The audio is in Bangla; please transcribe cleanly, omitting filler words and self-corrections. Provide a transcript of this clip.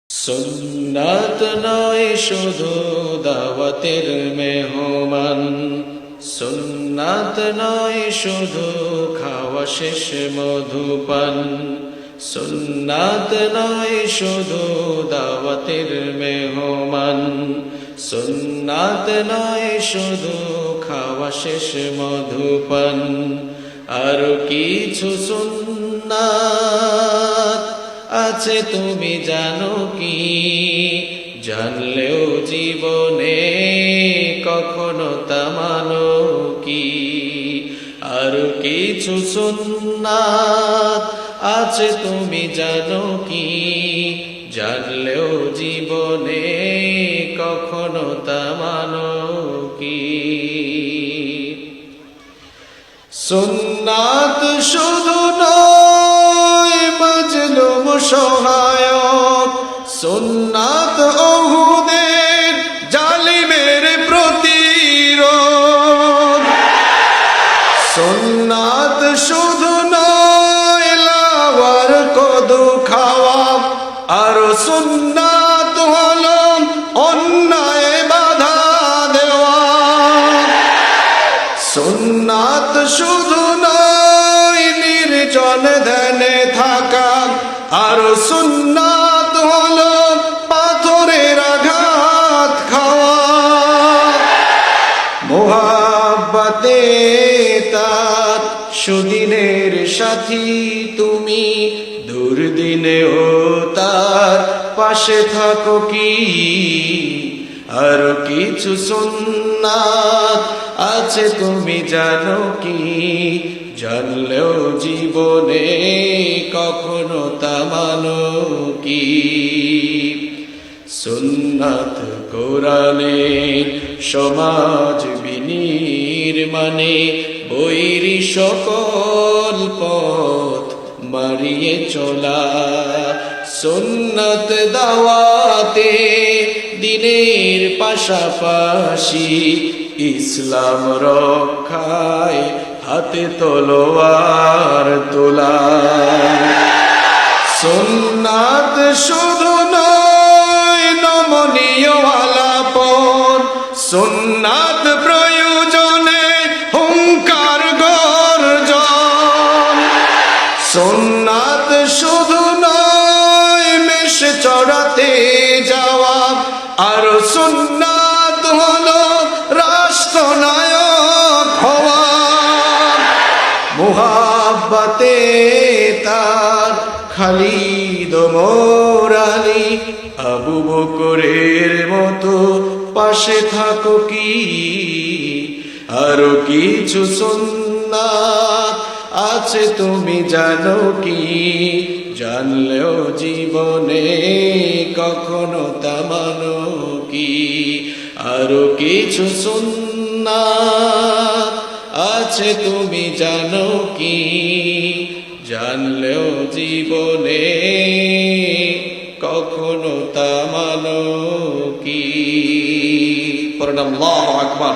সুন্নাত নয় শুধু দাওয়াতের মেহমান, সুন্নাত নয় শুধু খাওয়া শেষ মধুপান, সুন্নাত নয় শুধু দাওয়াতের মেহমান, সুন্নাত নয় শুধু খাওয়া শেষ মধুপান। আর কিছু সুন্নাত আছে তুমি জানো কি, জানলেও জীবনে কখনো তা মানো কি। আর কিছু সুন্নাত আছে তুমি জানো কি, জানলেও জীবনে কখনো তা মানো কি। সুন্নাত শুধু নয় মাজলুম সহায়ক, সুন্নাত ওহুদের জালিমের প্রতিরোধ। সুন্নাত শুধু নয় লাওয়ার কদু খাওয়া, আর সুন্নাত হলো অন্যায় বাধা দেওয়া। সুন্নাত শুধু নয় নির্জন ধ্যানে থাকা, আর সুন্নাত হলো পাথরের আঘাত খাওয়া। মোহাব্বতে তার সুদিনের সাথী তুমি, দুর্দিনেও তার পাশে থাকো কি। আর কিছু সুন্নাত আছে তুমি জানো কি, জানলেও জীবনে কখনো তা মানো কি। সুন্নাত কোরআনের সমাজ বিনির্মাণে বৈরী সকল পথ মারিয়ে চলা। সুন্নাত দাওয়াতে দিনের পাশাপাশি ইসলাম রক্ষায় হাতে তলোয়ার তোলা। সুন্নাত শুধু নয় নমনীয় আলাপন, সুন্নাত প্রয়োজনে হুঙ্কার গর্জন। সুন্নাত শুধু নয় মেষ চড়াতে যাওয়া, আর সুন্নাত হলো রাষ্ট্রনায়ক হওয়া। মুহাব্বতে তার খালিদ ওমর আলী আবু বকরের মতো পাশে থাকো কি। আরো কিছু সুন্নাত আছে তুমি জানো কি, জানলেও জীবনে কখনো তা মানো কি। আরো কিছু সুন্নাত আছে তুমি জানো কি, জানলেও জীবনে কখনো তা মানো কি। পড়েন আল্লাহু আকবার।